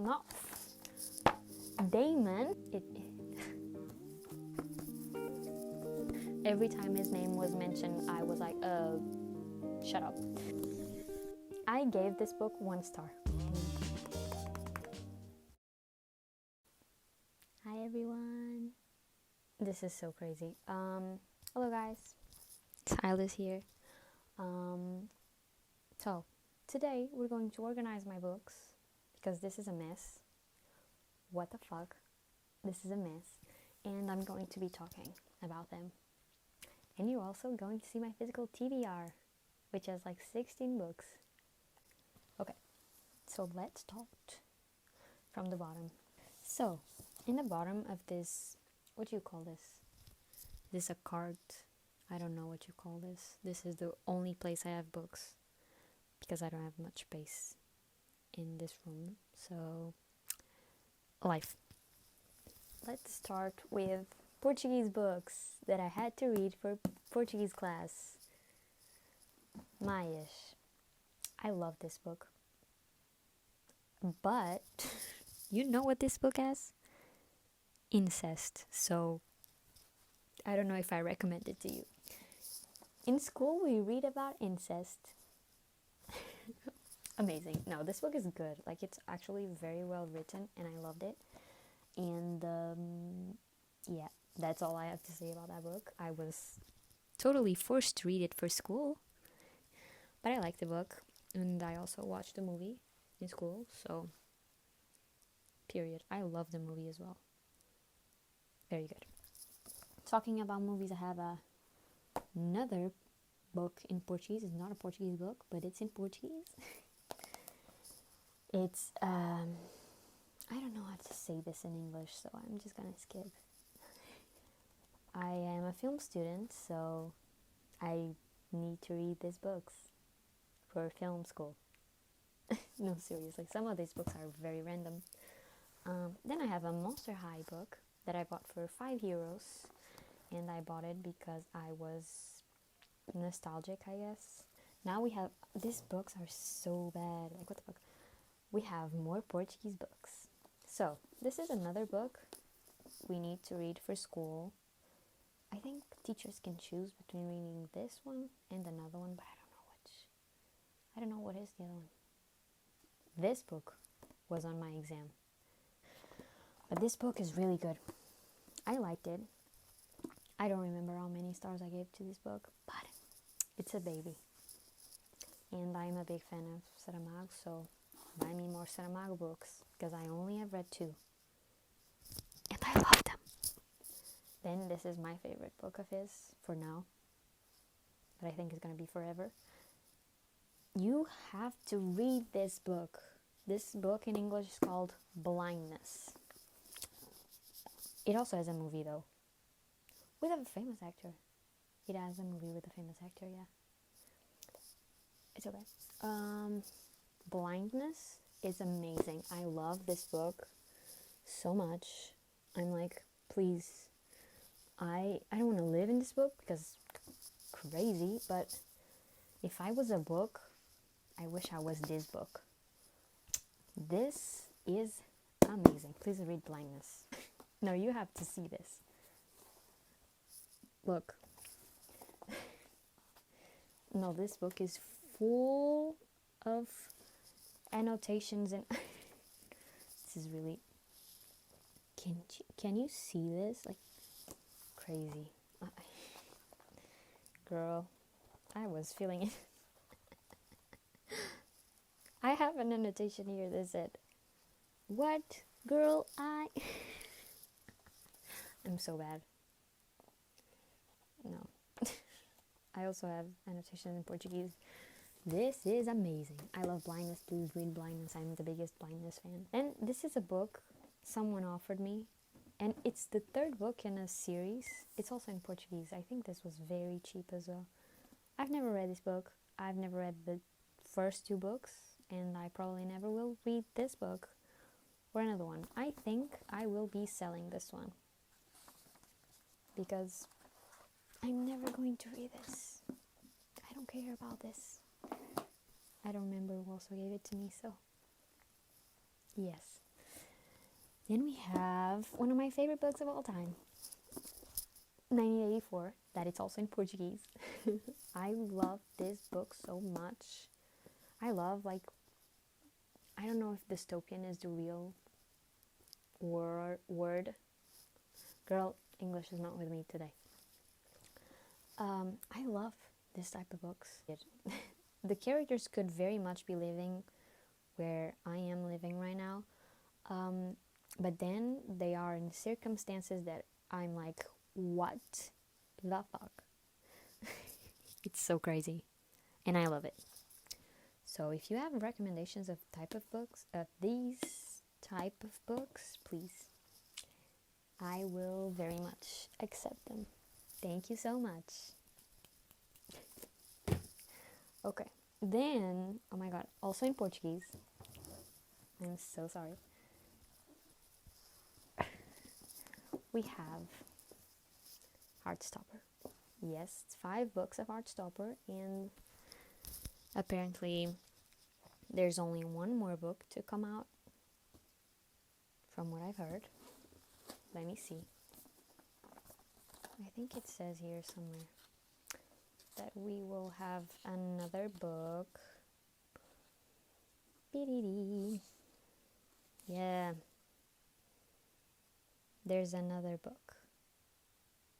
not Damon. Every time his name was mentioned, I was like, shut up. I gave this book 1 star. Hi everyone. This is so crazy. Hello guys. Silas here. So today we're going to organize my books because this is a mess. What the fuck? This is a mess. And I'm going to be talking about them. And you're also going to see my physical TBR, which has like 16 books. Okay, so let's start from the bottom. So, in the bottom of this, what do you call this? This is a cart. I don't know what you call this. This is the only place I have books because I don't have much space in this room. So, life. Let's start with Portuguese books that I had to read for Portuguese class. Maias. I love this book. But, you know what this book has? Incest. So, I don't know if I recommend it to you. In school, we read about incest. Amazing. No, this book is good. Like, it's actually very well written, and I loved it. And, yeah, that's all I have to say about that book. I was totally forced to read it for school. But I liked the book. And I also watched the movie in school. So, period. I love the movie as well. Very good. Talking about movies, I have another book in Portuguese. It's not a Portuguese book, but it's in Portuguese. It's, I don't know how to say this in English, so I'm just gonna skip. I am a film student, so I need to read these books for film school. No, seriously, some of these books are very random. Then I have a Monster High book that I bought for €5, and I bought it because I was nostalgic, I guess. Now we have, these books are so bad, like what the fuck. We have more Portuguese books. So, this is another book we need to read for school. I think teachers can choose between reading this one and another one, but I don't know which. I don't know what is the other one. This book was on my exam. But this book is really good. I liked it. I don't remember how many stars I gave to this book, but it's a baby. And I'm a big fan of Saramago, so buy me more Saramago books, because I only have read 2. And I love them. Then this is my favorite book of his, for now. But I think it's going to be forever. You have to read this book. This book in English is called Blindness. It also has a movie, though. With a famous actor. It has a movie with a famous actor, yeah. It's okay. Blindness is amazing. I love this book so much. I'm like, please, I don't want to live in this book because it's crazy, but if I was a book, I wish I was this book. This is amazing. Please read Blindness. No, you have to see this. Look. No, this book is full of annotations and this is really, can you see this? Like, crazy. Girl, I was feeling it. I have an annotation here that said, what girl I'm so bad. No. I also have annotations in Portuguese. This is amazing. I love Blindness. Please read Blindness. I'm the biggest Blindness fan. And this is a book someone offered me. And it's the 3rd book in a series. It's also in Portuguese. I think this was very cheap as well. I've never read this book. I've never read the first 2 books. And I probably never will read this book or another one. I think I will be selling this one. Because I'm never going to read this. I don't care about this. I don't remember who also gave it to me, so yes. Then we have one of my favorite books of all time, 1984, that it's also in Portuguese. I love this book so much. I love, like, I don't know if dystopian is the real word. Girl, English is not with me today. I love this type of books. The characters could very much be living where I am living right now. But then they are in circumstances that I'm like, what the fuck? It's so crazy. And I love it. So if you have recommendations of these type of books, please, I will very much accept them. Thank you so much. Okay, then, oh my god, also in Portuguese. I'm so sorry. We have Heartstopper. Yes, it's 5 books of Heartstopper, and apparently there's only one more book to come out, from what I've heard. Let me see. I think it says here somewhere that we will have another book. Yeah. There's another book.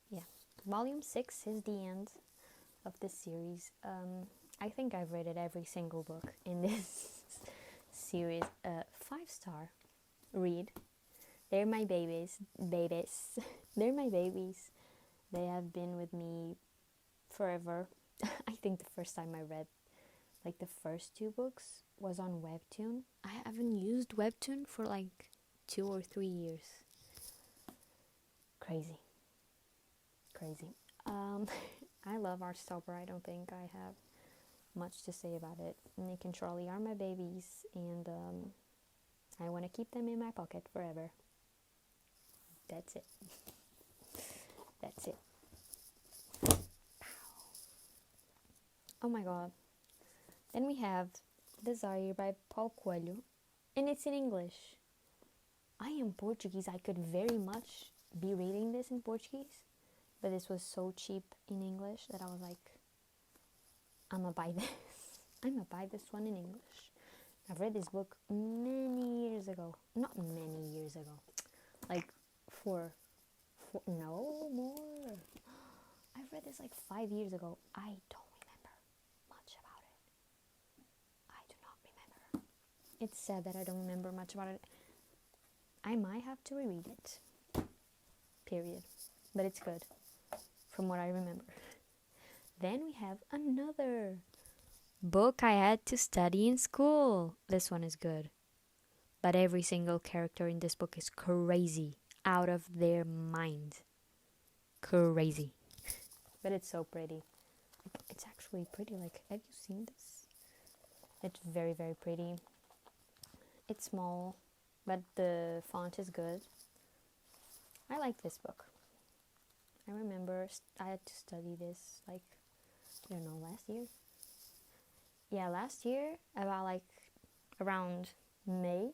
Yeah. Volume 6 is the end of this series. I think I've rated every single book in this series 5-star read. They're my babies. They're my babies. They have been with me forever. I think the first time I read, like, the first 2 books was on Webtoon. I haven't used Webtoon for like 2 or 3 years. Crazy. I love Heartstopper. I don't think I have much to say about it. Nick and Charlie are my babies, and I want to keep them in my pocket forever. That's it. That's it. Oh my god. Then we have Desire by Paulo Coelho, and it's in English. I am Portuguese. I could very much be reading this in Portuguese, but this was so cheap in English that I was like, I'm gonna buy this. I'm gonna buy this one in English. I've read this book many years ago. Not many years ago. Like no more. I've read this like 5 years ago. I don't remember much about it. I do not remember. It's sad that I don't remember much about it. I might have to reread it. Period. But it's good, from what I remember. Then we have another book I had to study in school. This one is good. But every single character in this book is crazy. Out of their mind. Crazy. But it's so pretty. It's actually pretty. Like, have you seen this? It's very, very pretty. It's small, but the font is good. I like this book. I remember I had to study this, like, I don't know, last year? Yeah, last year, about like around May,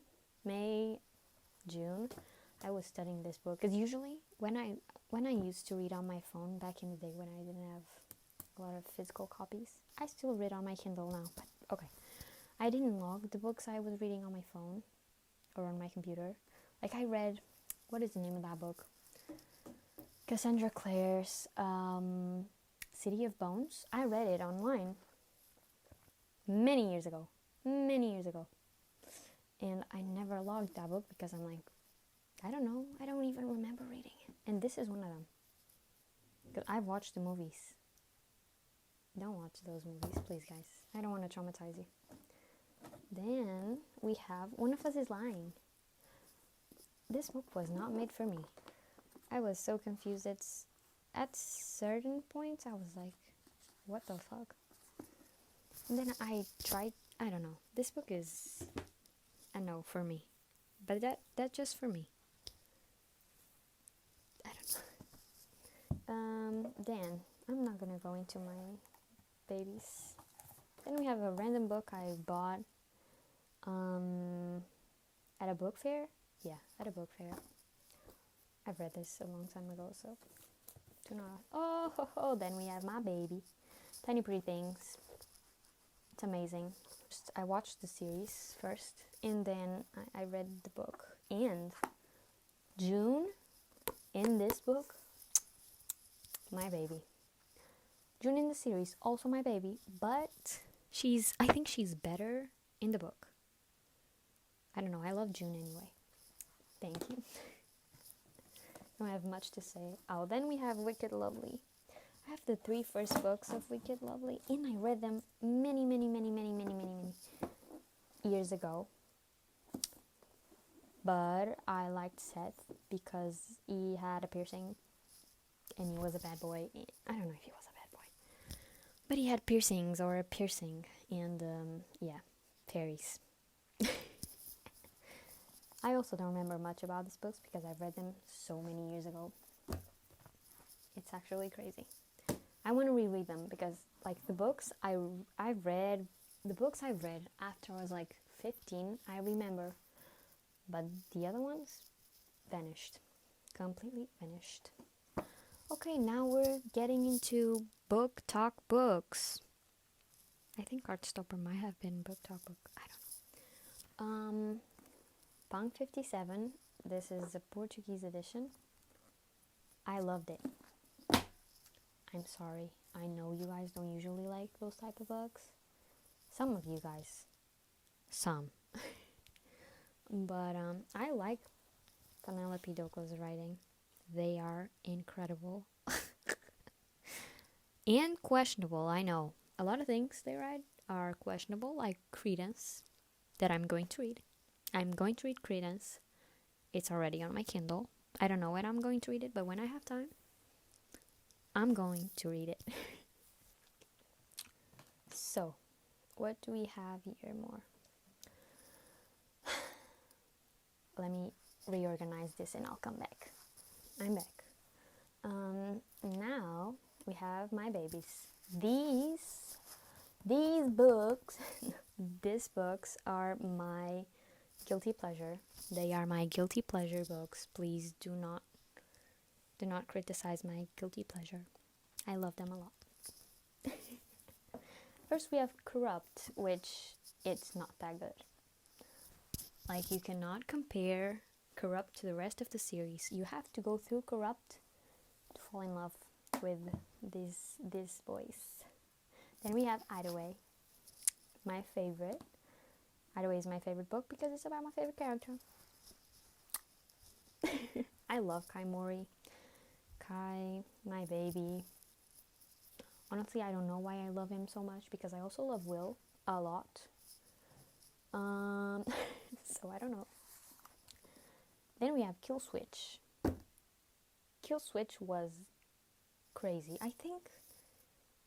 June, I was studying this book. Because usually when I used to read on my phone back in the day when I didn't have a lot of physical copies, I still read on my Kindle now, but okay. I didn't log the books I was reading on my phone or on my computer. Like, I read, what is the name of that book? Cassandra Clare's City of Bones. I read it online many years ago. And I never logged that book because I'm like, I don't know. I don't even remember reading it. And this is one of them. Because I've watched the movies. Don't watch those movies, please, guys. I don't want to traumatize you. Then we have One of Us is Lying. This book was not made for me. I was so confused. At certain points, I was like, what the fuck? And then I tried, I don't know. This book is a no for me. But that's just for me. I don't know. Then, I'm not gonna go into my babies. Then we have a random book I bought at a book fair. Yeah, at a book fair. I've read this a long time ago, so do not. Oh, then we have my baby, Tiny Pretty Things. It's amazing. I watched the series first, and then I read the book. And June, in this book, my baby. June in the series, also my baby, but I think she's better in the book. I don't know, I love June anyway. Thank you. I don't have much to say. Oh, then we have Wicked Lovely. I have the 3 first books of Wicked Lovely, and I read them many years ago. But I liked Seth because he had a piercing, and he was a bad boy. I don't know if he was a bad boy, but he had piercings or a piercing, and yeah, fairies. I also don't remember much about these books because I've read them so many years ago. It's actually crazy. I want to reread them because, like, the books I've read after I was like 15, I remember, but the other ones vanished, completely vanished. Okay, now we're getting into book talk books. I think Heartstopper might have been book talk book. I don't know. Punk 57. This is the Portuguese edition. I loved it. I'm sorry. I know you guys don't usually like those type of books. Some of you guys. Some. But I like Penelope Doko's writing. They are incredible. And questionable, I know. A lot of things they write are questionable, like Credence, that I'm going to read. I'm going to read Credence. It's already on my Kindle. I don't know when I'm going to read it, but when I have time, I'm going to read it. So, what do we have here more? Let me reorganize this and I'll come back. I'm back. Now we have my babies. These books, these books are my guilty pleasure. They are my guilty pleasure books. Please do not criticize my guilty pleasure. I love them a lot. First we have Corrupt, which it's not that good. Like, you cannot compare Corrupt to the rest of the series. You have to go through Corrupt to fall in love with these boys. Then we have Hideaway, my favorite. Hideaway is my favorite book because it's about my favorite character. I love Kai Mori. Kai, my baby. Honestly, I don't know why I love him so much because I also love Will a lot. So I don't know. Then we have Kill Switch. Kill Switch was crazy. I think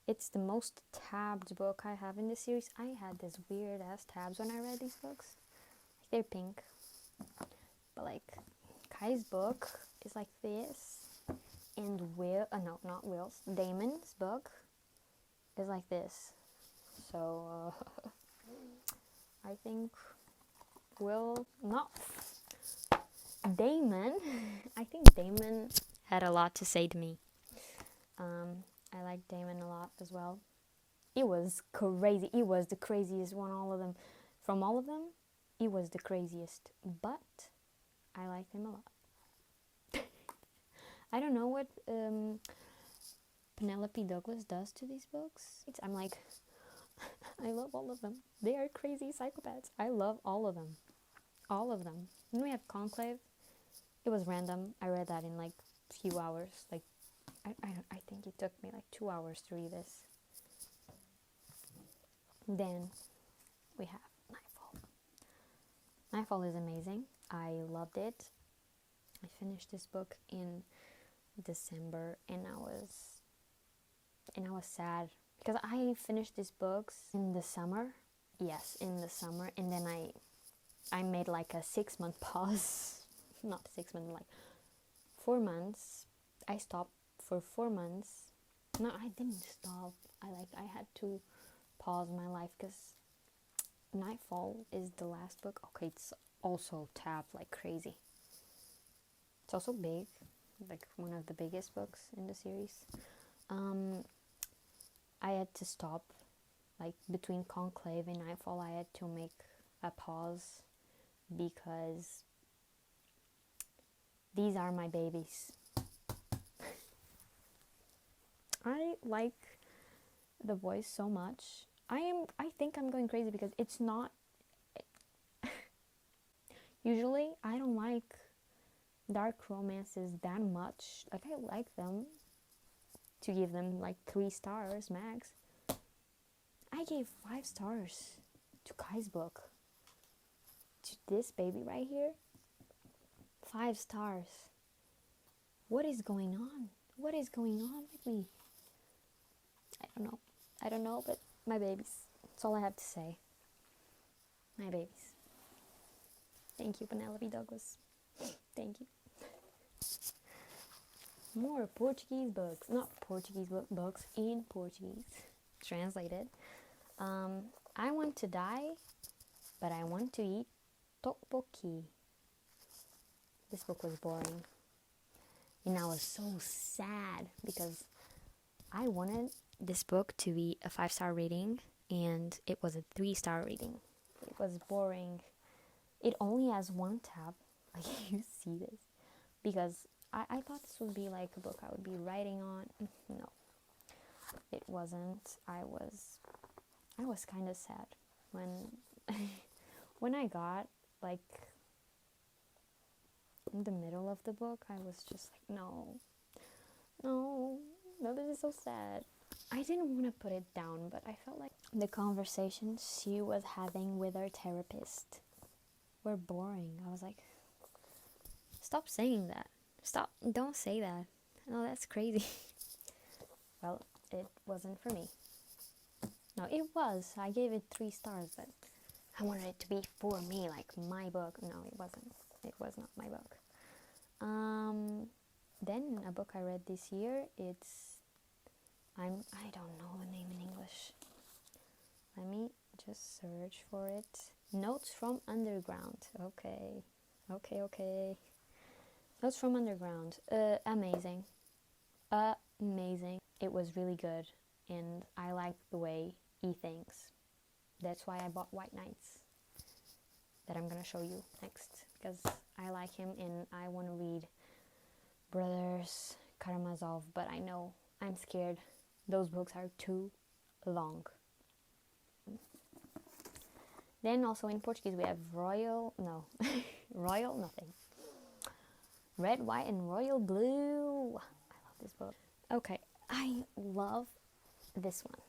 it's the most tabbed book I have in this series. I had this weird ass tabs when I read these books. Like, they're pink. But like, Kai's book is like this. And Damon's book is like this. So, I think Damon, I think Damon had a lot to say to me. I like Damon a lot as well. It was crazy. It was the craziest one, from all of them, it was the craziest. But I liked him a lot. I don't know what Penelope Douglas does to these books. I'm like, I love all of them. They are crazy psychopaths. I love all of them. All of them. Then we have Conclave. It was random. I read that in like few hours. Like, I think it took me like 2 hours to read this. Then we have Nightfall. Nightfall is amazing. I loved it. I finished this book in December, and I was sad because I finished these books in the summer. Yes, in the summer, and then I made like a 6-month pause. Not 6 months, like 4 months. I stopped for 4 months. No, I didn't stop. I had to pause my life because Nightfall is the last book. Okay, also tapped like crazy. It's also big, like one of the biggest books in the series. I had to stop, like between Conclave and Nightfall, I had to make a pause because these are my babies. I like the voice so much. I think I'm going crazy because it's not. Usually, I don't like dark romances that much. Like, I like them to give them like 3 stars max. I gave 5 stars to Kai's book. To this baby right here, 5 stars. What is going on? What is going on with me? I don't know, but my babies. That's all I have to say. My babies. Thank you, Penelope Douglas. Thank you. More Portuguese books. Not Portuguese books in Portuguese. Translated. I want to die, but I want to eat tteokbokki. This book was boring. And I was so sad because I wanted this book to be a 5-star rating and it was a 3-star rating. It was boring. It only has 1 tab. Like, you see this? Because I thought this would be like a book I would be writing on. No, it wasn't. I was kind of sad when I got like in the middle of the book. I was just like, no, this is so sad. I didn't want to put it down, but I felt like the conversations she was having with her therapist were boring. I was like, stop saying that. Don't say that. No, that's crazy. Well, it wasn't for me. No, it was. I gave it 3 stars, but I wanted it to be for me, like my book. No, it wasn't. It was not my book. Then a book I read this year, I don't know the name in English. Let me just search for it. Notes from Underground. Okay. Notes from Underground. Amazing. It was really good, and I like the way he thinks. That's why I bought White Knights, that I'm gonna show you next, because I like him and I want to read Brothers Karamazov, but I know I'm scared. Those books are too long. Then also in Portuguese we have Royal Nothing. Red, White, and Royal Blue. I love this book. Okay, I love this one.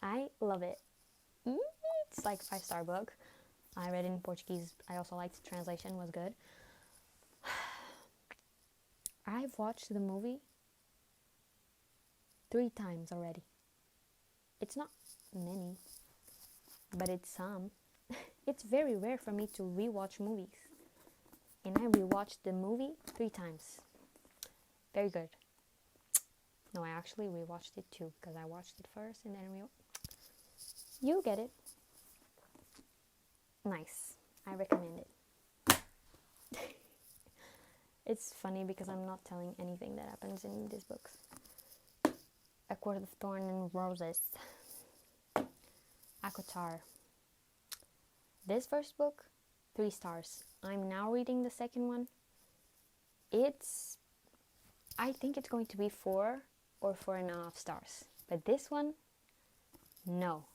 I love it. It's like a 5-star book. I read it in Portuguese. I also liked the translation, was good. I've watched the movie 3 times already. It's not many, but it's some. It's very rare for me to rewatch movies. And I rewatched the movie 3 times. Very good. No, I actually rewatched it too, because I watched it first and then you get it. Nice. I recommend it. It's funny because I'm not telling anything that happens in these books. A Court of Thorn and Roses. Akotar. This first book, 3 stars. I'm now reading the second one. I think it's going to be 4 or 4.5 stars. But this one, no.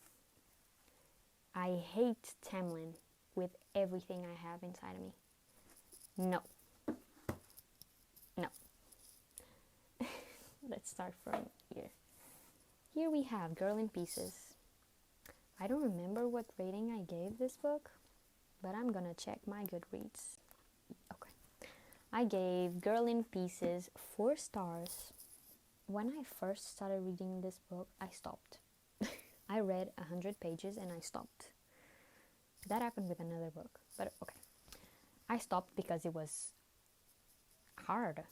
I hate Tamlin with everything I have inside of me. No. Let's start from here. Here we have Girl in Pieces. I don't remember what rating I gave this book, but I'm gonna check my Goodreads. Okay. I gave Girl in Pieces 4 stars. When I first started reading this book, I stopped. I read 100 pages and I stopped. That happened with another book, but okay. I stopped because it was hard.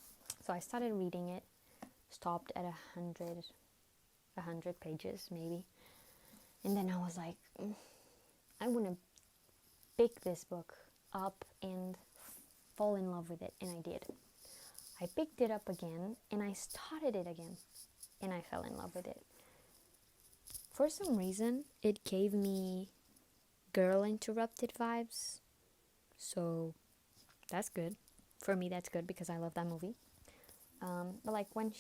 So I started reading it, stopped at 100 pages maybe. And then I was like, I want to pick this book up and fall in love with it, and I did. I picked it up again and I started it again and I fell in love with it. For some reason, it gave me Girl Interrupted vibes, so that's good. For me, that's good because I love that movie. But like when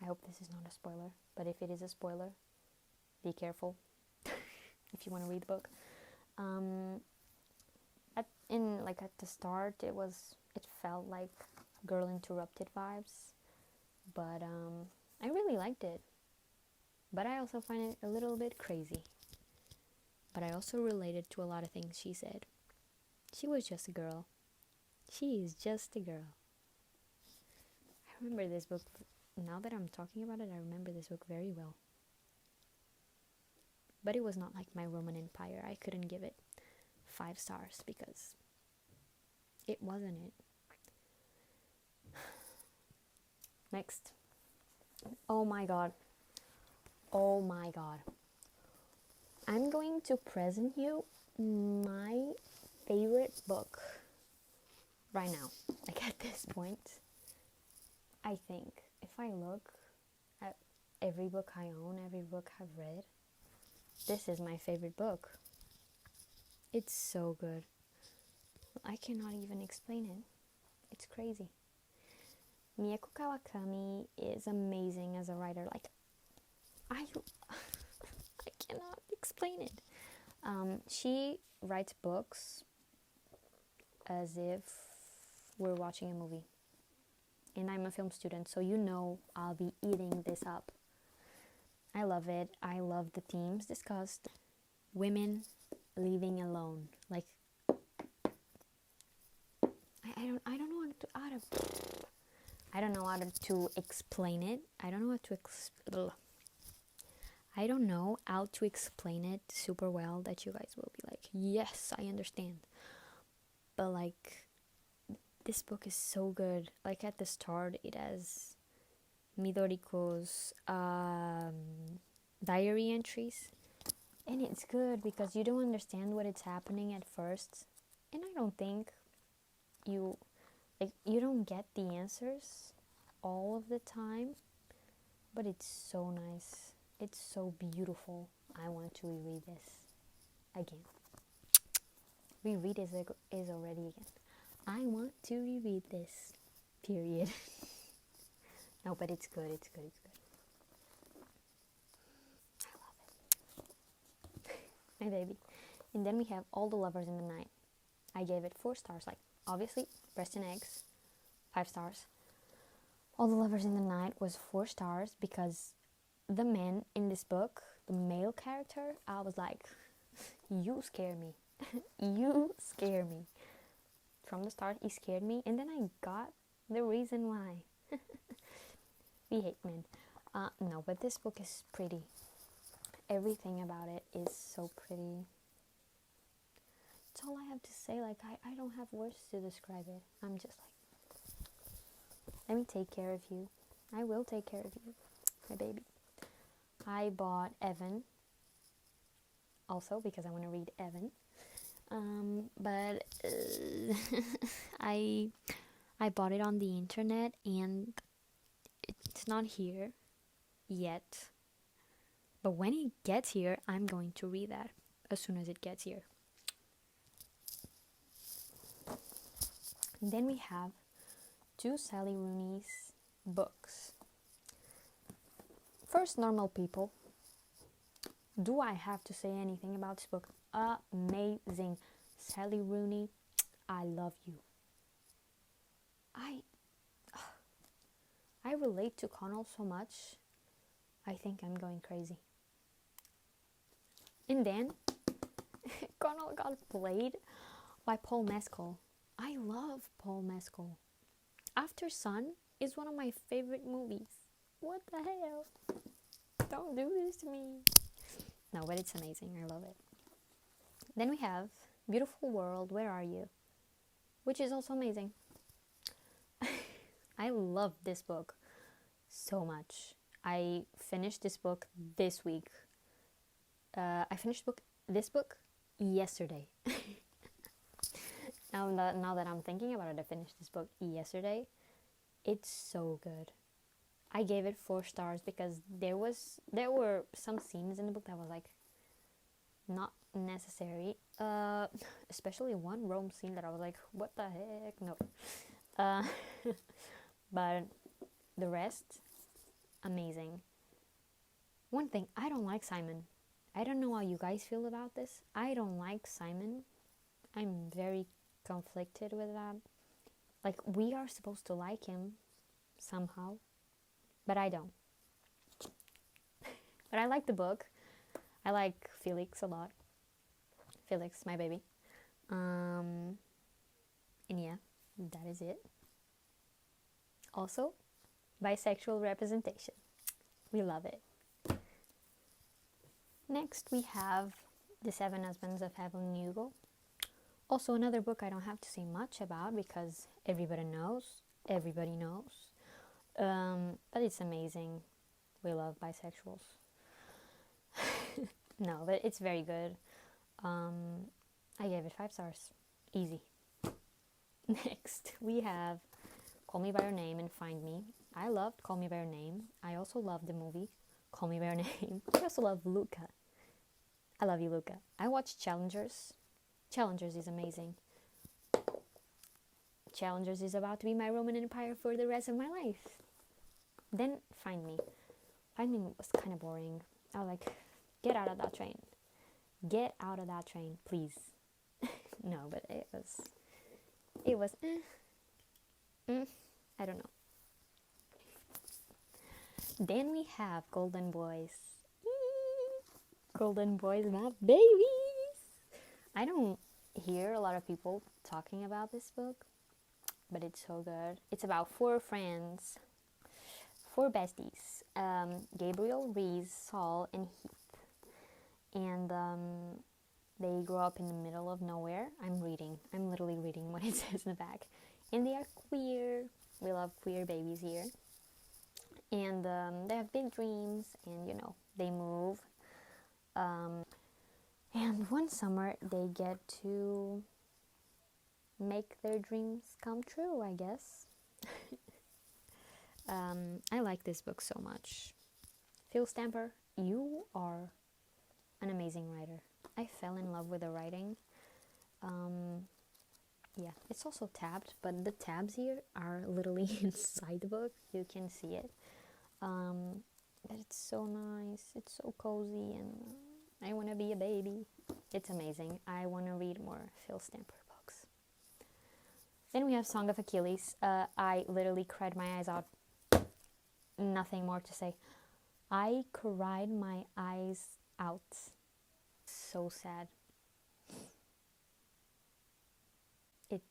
I hope this is not a spoiler, but if it is a spoiler, be careful if you want to read the book. At the start, it felt like Girl Interrupted vibes, but I really liked it. But I also find it a little bit crazy. But I also related to a lot of things she said. She was just a girl. She is just a girl. I remember this book, now that I'm talking about it, I remember this book very well. But it was not like my Roman Empire. I couldn't give it 5 stars because it wasn't it. Next. Oh my god. I'm going to present you my favorite book right now. Like at this point, I think if I look at every book I own, every book I've read, this is my favorite book. It's so good. I cannot even explain it. It's crazy. Mieko Kawakami is amazing as a writer. Like, I cannot explain it. She writes books as if we're watching a movie. And I'm a film student, so I'll be eating this up. I love it. I love the themes discussed. Women living alone. Like, I don't know how to explain it. I don't know how to explain it super well that you guys will be like, yes, I understand. But like, this book is so good. Like at the start, it has Midoriko's diary entries. And it's good because you don't understand what is happening at first. And I don't think you don't get the answers all of the time. But it's so nice. It's so beautiful. I want to reread this again. Reread is already again. I want to reread this. Period. No, but it's good. It's good. I love it. My baby. And then we have All the Lovers in the Night. I gave it 4 stars. Like, obviously, Breast and Eggs, 5 stars. All the Lovers in the Night was 4 stars because the man in this book, the male character, I was like, you scare me. You scare me. From the start, he scared me, and then I got the reason why. We hate men. No, but this book is pretty. Everything about it is so pretty. That's all I have to say. Like, I don't have words to describe it. I'm just like, let me take care of you. I will take care of you, my baby. I bought Evan also because I want to read Evan. But I bought it on the internet and it's not here yet. But when it gets here, I'm going to read that as soon as it gets here. And then we have 2 Sally Rooney's books. First, Normal People. Do I have to say anything about this book? Amazing. Sally Rooney, I love you. I relate to Connell so much. I think I'm going crazy. And then Connell got played by Paul Mescal. I love Paul Mescal. After Sun is one of my favorite movies. What the hell? Don't do this to me. No, but it's amazing. I love it. Then we have Beautiful World, Where Are You? Which is also amazing. I love this book so much. I finished this book this week. I finished this book yesterday. Now that I'm thinking about it, I finished this book yesterday. It's so good. I gave it 4 stars because there were some scenes in the book that was like not necessary. Especially one Rome scene that I was like, what the heck? No. Uh, but the rest, amazing. One thing, I don't like Simon. I don't know how you guys feel about this. I don't like Simon. I'm very conflicted with that. Like, we are supposed to like him somehow, but I don't. But I like the book. I like Felix a lot. Felix, my baby. And yeah, that is it. Also, bisexual representation. We love it. Next, we have The Seven Husbands of Evelyn Hugo. Also, another book I don't have to say much about because everybody knows. Everybody knows. But it's amazing. We love bisexuals. No, but it's very good. I gave it 5 stars. Easy. Next, we have Call Me By Your Name and Find Me. I loved Call Me By Your Name. I also love the movie Call Me By Your Name. I also love Luca. I love you, Luca. I watched Challengers. Challengers is amazing. Challengers is about to be my Roman Empire for the rest of my life. Then Find Me. Find Me was kind of boring. I was like, get out of that train. Get out of that train, please. No, but it was I don't know. Then we have Golden Boys. Golden Boys, my babies. I don't hear a lot of people talking about this book, but it's so good. It's about 4 friends, 4 besties, Gabriel, Reese, Saul, and Heath. And they grow up in the middle of nowhere. I'm literally reading what it says in the back. And they are queer. We love queer babies here. And they have big dreams, and they move. And one summer they get to make their dreams come true, I guess. I like this book so much. Phil Stamper, you are an amazing writer. I fell in love with the writing. Yeah, it's also tabbed, but the tabs here are literally inside the book. You can see it. But it's so nice. It's so cozy, and I want to be a baby. It's amazing. I want to read more Phil Stamper books. Then we have Song of Achilles. I literally cried my eyes out. Nothing more to say. I cried my eyes out. So sad. It's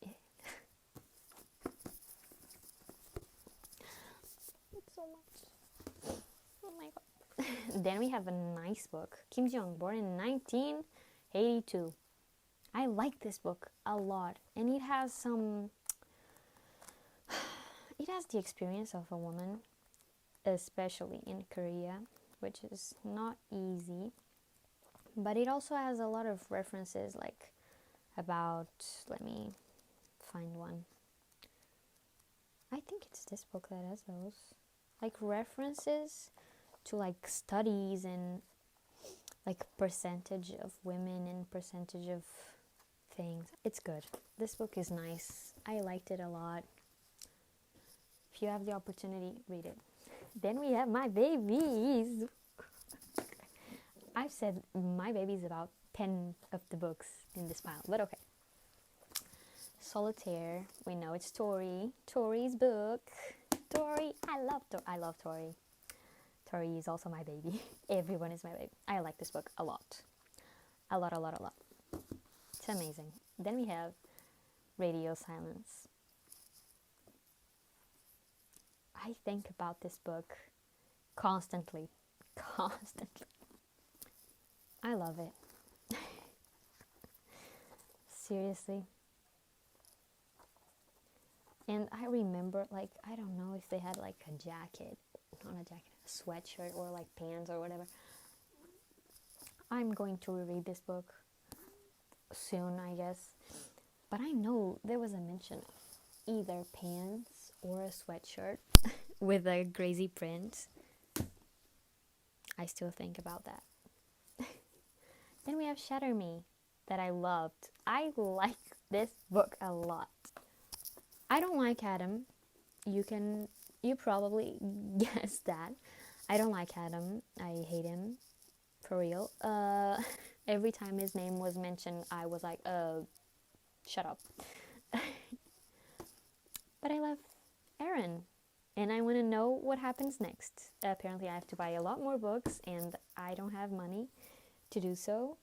so much. Oh my god. Then we have a nice book. Kim Jong, born in 1982. I like this book a lot, and it has the experience of a woman, especially in Korea, which is not easy. But it also has a lot of references, like about, let me find one. I think it's this book that has those. Like references to like studies and like percentage of women and percentage of things. It's good. This book is nice. I liked it a lot. If you have the opportunity, read it. Then we have My Babies. I've said My Babies about 10 of the books in this pile, but okay. Solitaire, we know it's Tori. Tori's book. Tori, I love Tori. Tori is also my baby. Everyone is my baby. I like this book a lot. A lot. It's amazing. Then we have Radio Silence. I think about this book constantly. I love it. Seriously. And I remember, like, I don't know if they had like a jacket, not a jacket, a sweatshirt or like pants or whatever. I'm going to reread this book soon, I guess. But I know there was a mention of either pants or a sweatshirt with a crazy print. I still think about that. Then we have Shatter Me, that I loved. I like this book a lot. I don't like Adam. You probably guessed that. I don't like Adam. I hate him. For real. Every time his name was mentioned, I was like, shut up. But I love Aaron, and I want to know what happens next. Apparently, I have to buy a lot more books, and I don't have money to do so.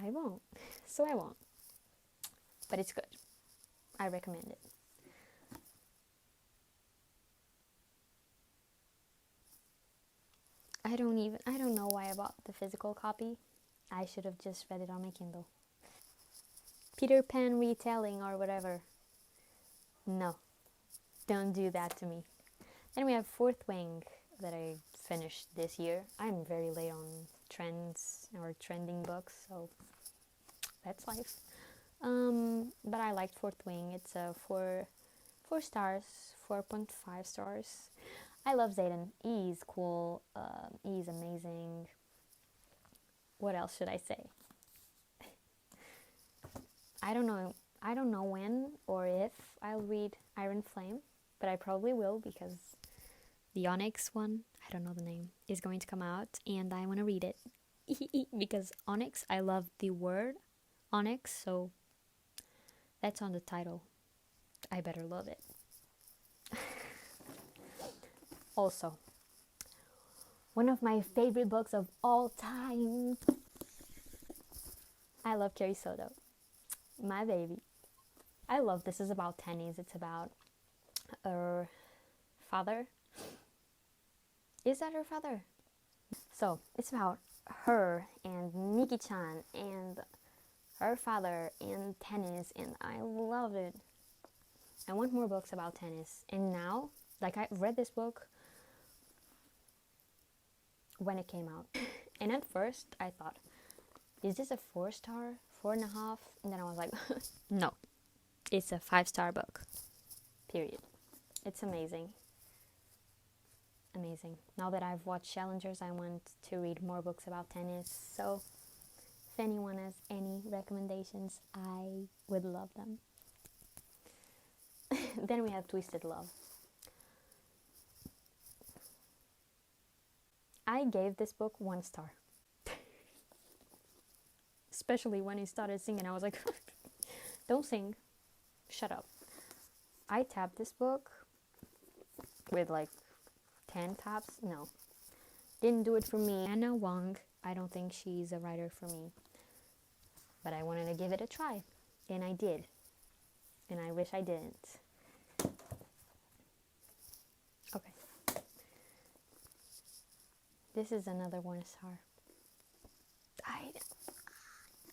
I won't. So I won't. But it's good. I recommend it. I don't know why I bought the physical copy. I should have just read it on my Kindle. Peter Pan retelling or whatever. No, don't do that to me. Then we have Fourth Wing that I finished this year. I'm very late on trends or trending books, so that's life. But I liked Fourth Wing. It's a 4 stars, 4.5 stars. I love Zayden. He's cool. He's amazing. What else should I say? I don't know when or if I'll read Iron Flame, but I probably will because the Onyx one, I don't know the name, is going to come out and I want to read it. Because Onyx, I love the word Onyx, so that's on the title. I better love it. Also, one of my favorite books of all time. I love Carrie Soto. My baby. I love this. Is about tennis. It's about her father. Is that her father? So, it's about her and Nikki-chan and her father and tennis, and I love it. I want more books about tennis. And now, like, I read this book when it came out. And at first, I thought, is this a 4-star, 4.5? And then I was like, no, it's a 5-star book, period. It's amazing. Amazing. Now that I've watched Challengers, I want to read more books about tennis. So if anyone has any recommendations, I would love them. Then we have Twisted Love. I gave this book 1 star. Especially when he started singing, I was like, don't sing, shut up. I tapped this book with like 10 taps. No, didn't do it for me. Anna Wong, I don't think she's a writer for me, but I wanted to give it a try, and I did, and I wish I didn't. Okay, this is another 1 star.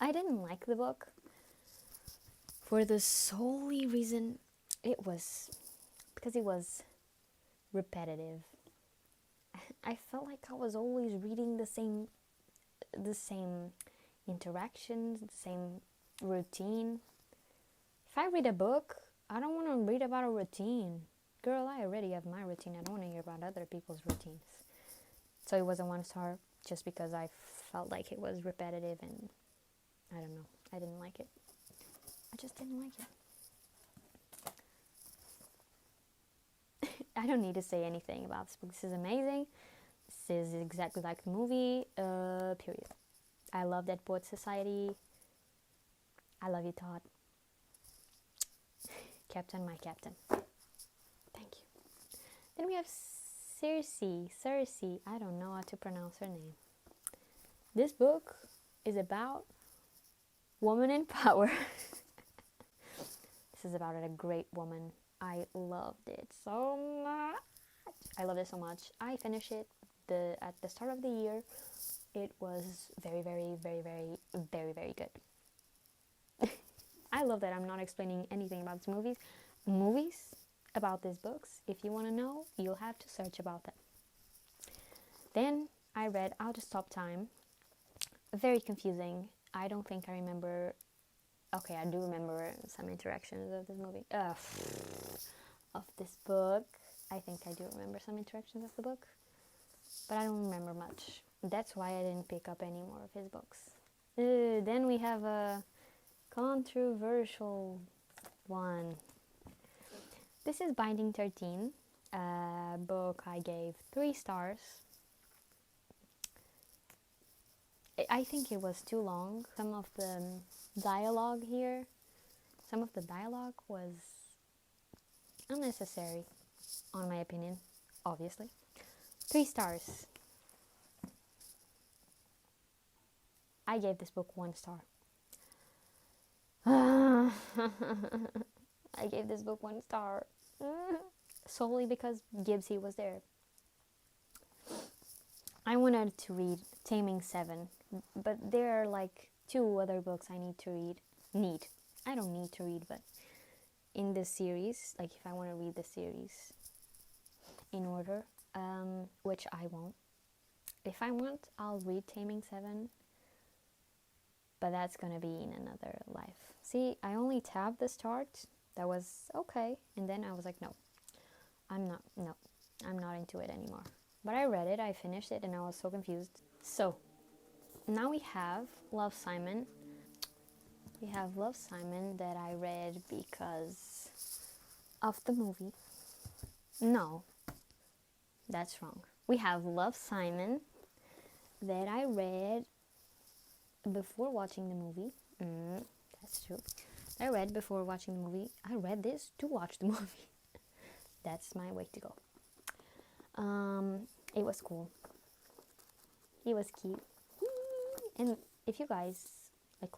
I didn't like the book for the solely reason because it was repetitive. I felt like I was always reading the same interactions, the same routine. If I read a book, I don't want to read about a routine. Girl, I already have my routine. I don't want to hear about other people's routines. So it was a 1 star just because I felt like it was repetitive and I don't know. I didn't like it. I just didn't like it. I don't need to say anything about this book. This is amazing. This is exactly like the movie. Period. I love Dead Poets Society. I love you, Todd. Captain, my captain. Thank you. Then we have Cersei. I don't know how to pronounce her name. This book is about woman in power. This is about a great woman. I loved it so much. I loved it so much. I finished it at the start of the year. It was very, very, very, very, very, very good. I love that I'm not explaining anything about these movies about these books. If you want to know, you'll have to search about them. Then I read Out of Stop Time. Very confusing. I don't think I remember Okay, I do remember some interactions of this movie. Of this book. I think I do remember some interactions of the book, but I don't remember much. That's why I didn't pick up any more of his books. Then we have a controversial one. This is Binding 13, a book I gave 3 stars. I think it was too long. Some of the dialogue here, some of the dialogue was unnecessary, on my opinion, obviously. 3 stars. I gave this book 1 star. I gave this book 1 star. Solely because Gibbsy was there. I wanted to read Taming 7, but there are like 2 other books I need to read. I don't need to read, but in this series, like if I want to read the series in order, which I won't. If I want, I'll read Taming 7, but that's gonna be in another life. See, I only tabbed the start. That was okay, and then I was like, no, I'm not into it anymore. But I read it, I finished it, and I was so confused. So, now we have Love, Simon. We have Love, Simon that I read because of the movie. No, that's wrong. We have Love, Simon that I read before watching the movie. That's true. I read before watching the movie. I read this to watch the movie. That's my way to go. It was cool. It was cute. And if you guys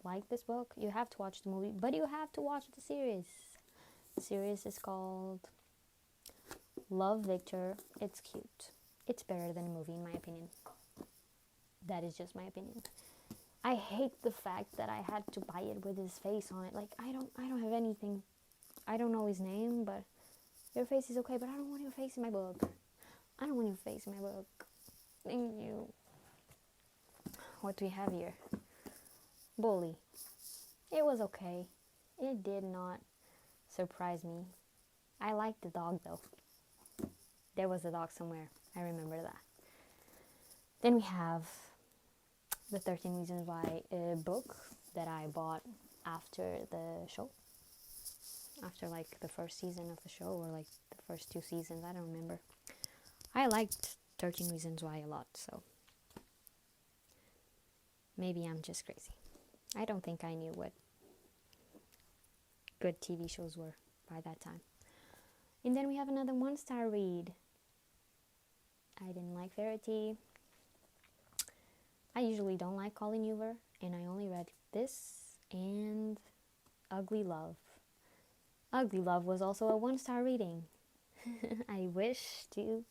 like this book, you have to watch the movie, but you have to watch the series. The series is called Love, Victor. It's cute. It's better than the movie in my opinion. That is just my opinion. I hate the fact that I had to buy it with his face on it. Like I don't have anything. I don't know his name, but your face is okay, but I don't want your face in my book. I don't want your face in my book. Thank you. What do we have here? Bully. It was okay. It did not surprise me. I liked the dog though. There was a dog somewhere. I remember that. Then we have the 13 Reasons Why book that I bought after the show. After like the first season of the show, or like the first 2 seasons, I don't remember. I liked 13 Reasons Why a lot, so maybe I'm just crazy. I don't think I knew what good TV shows were by that time. And then we have another 1-star read. I didn't like Verity. I usually don't like Colleen Hoover, and I only read this and Ugly Love. Ugly Love was also a 1-star reading. I wish to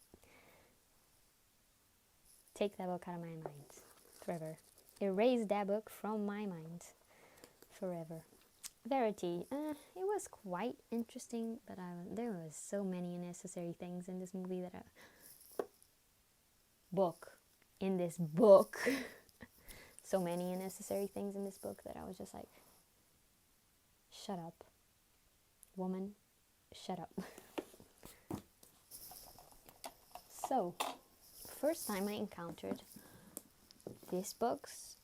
take that book out of my mind forever. Erase that book from my mind forever. Verity, it was quite interesting, but there was so many unnecessary things in this movie that so many unnecessary things in this book that I was just like, shut up, woman, shut up. So, first time I encountered these books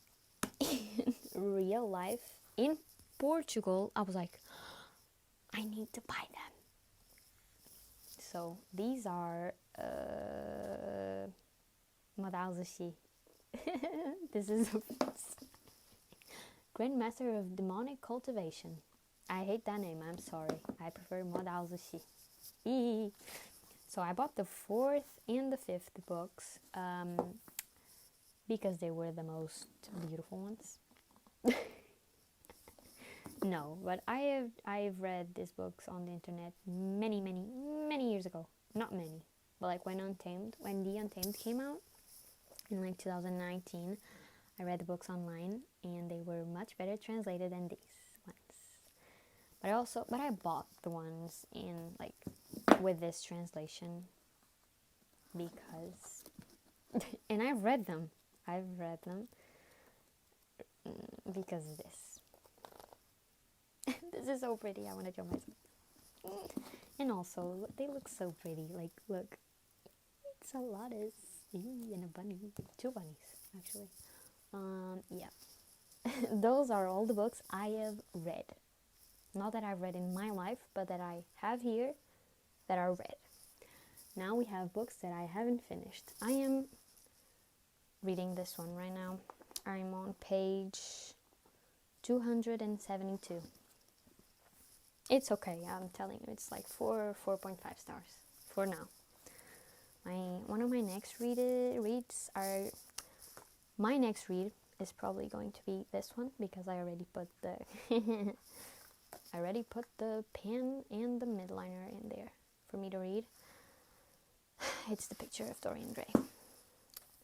in real life in Portugal, I was like, I need to buy them. So these are Madalzashi. This is Grandmaster of Demonic Cultivation. I hate that name, I'm sorry. I prefer Madalzashi. So I bought the 4th and the 5th books because they were the most beautiful ones. No, but I've read these books on the internet many years ago. Not many, but like when The Untamed came out in like 2019, I read the books online and they were much better translated than these ones. But I bought the ones in like with this translation because and I've read them because of this. This is so pretty. I want to show myself. And also, they look so pretty. Like, look. It's a lotus. And a bunny. 2 bunnies, actually. Yeah. Those are all the books I have read. Not that I've read in my life, but that I have here that are read. Now we have books that I haven't finished. I am reading this one right now. I'm on page 272. It's okay, I'm telling you. It's like 4.5 stars for now. One of my next reads are... My next read is probably going to be this one, because I already put the pen and the midliner in there for me to read. It's The Picture of Dorian Gray.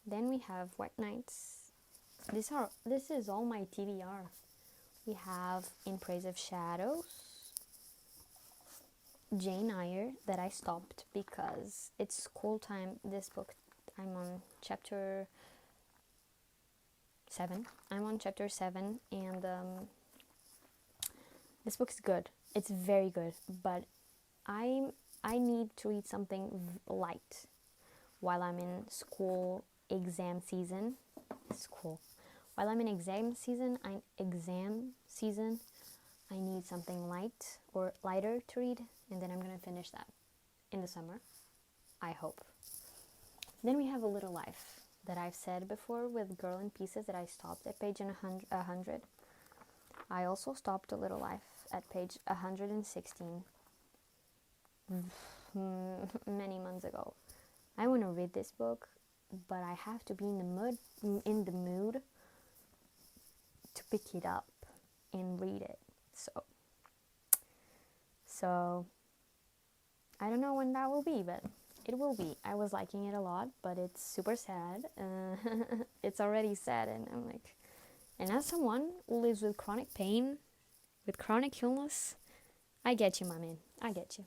Then we have White Nights. This is all my TBR. We have In Praise of Shadows, Jane Eyre, that I stopped because it's school time. This book, I'm on chapter 7. And this book's good. It's very good, but I need to read something light while I'm in exam season. While I'm in exam season, I need something light or lighter to read, and then I'm going to finish that in the summer, I hope. Then we have A Little Life, that I've said before, with Girl in Pieces, that I stopped at page 100. I also stopped A Little Life at page 116 many months ago. I want to read this book, but I have to be in the mood to pick it up and read it. So I don't know when that will be, but it will be. I was liking it a lot, but it's super sad. It's already sad, and I'm like, and as someone who lives with chronic pain, with chronic illness, I get you, my man. I get you.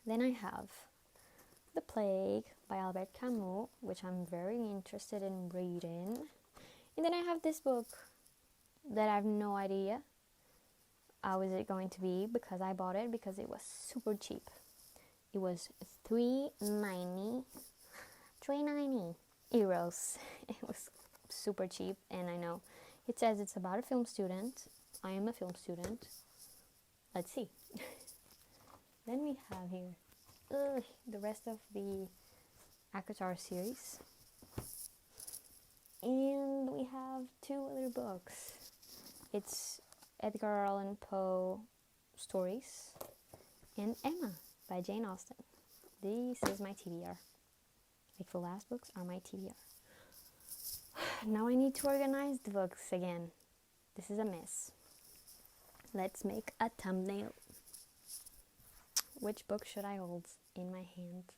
Then I have The Plague by Albert Camus, which I'm very interested in reading. And then I have this book that I have no idea how is it going to be, because I bought it because it was super cheap. It was €3.90. It was super cheap, and I know it says it's about a film student. I am a film student. Let's see. Then we have here the rest of the ACOTAR series. And we have 2 other books. It's Edgar Allan Poe stories and Emma by Jane Austen. This is my TBR. Like, the last books are my TBR. Now I need to organize the books again. This is a mess. Let's make a thumbnail. Which book should I hold in my hand?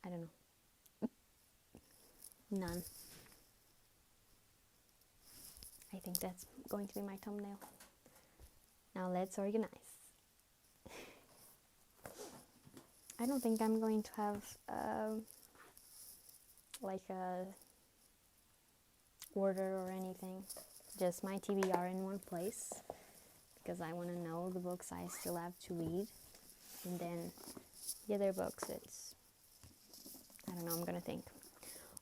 I don't know. None. I think that's going to be my thumbnail. Now let's organize. I don't think I'm going to have like a order or anything. Just my TBR in one place, because I want to know the books I still have to read. And then the other books, I don't know, I'm going to think.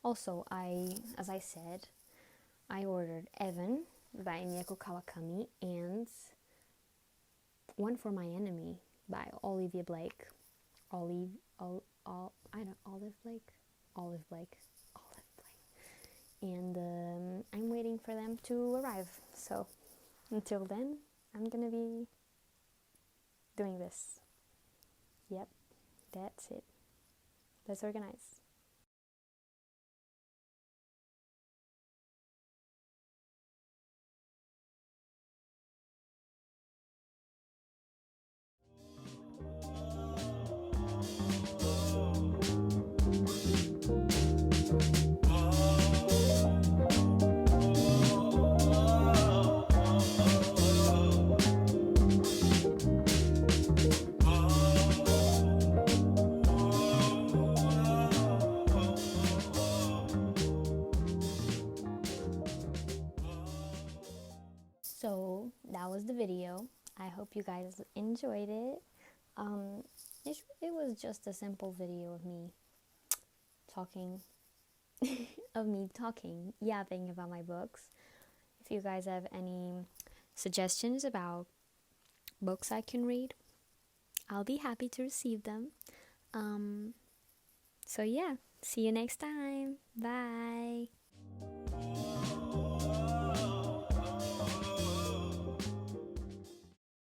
Also, as I said, I ordered Evan by Mieko Kawakami and One for My Enemy by Olivia Blake. Olive Blake. And I'm waiting for them to arrive. So until then, I'm gonna be doing this. Yep, that's it. Let's organize. that was the video. I hope you guys enjoyed it. Um, it was just a simple video of me talking, yapping about my books. If you guys have any suggestions about books I can read, I'll be happy to receive them. So yeah, see you next time. Bye.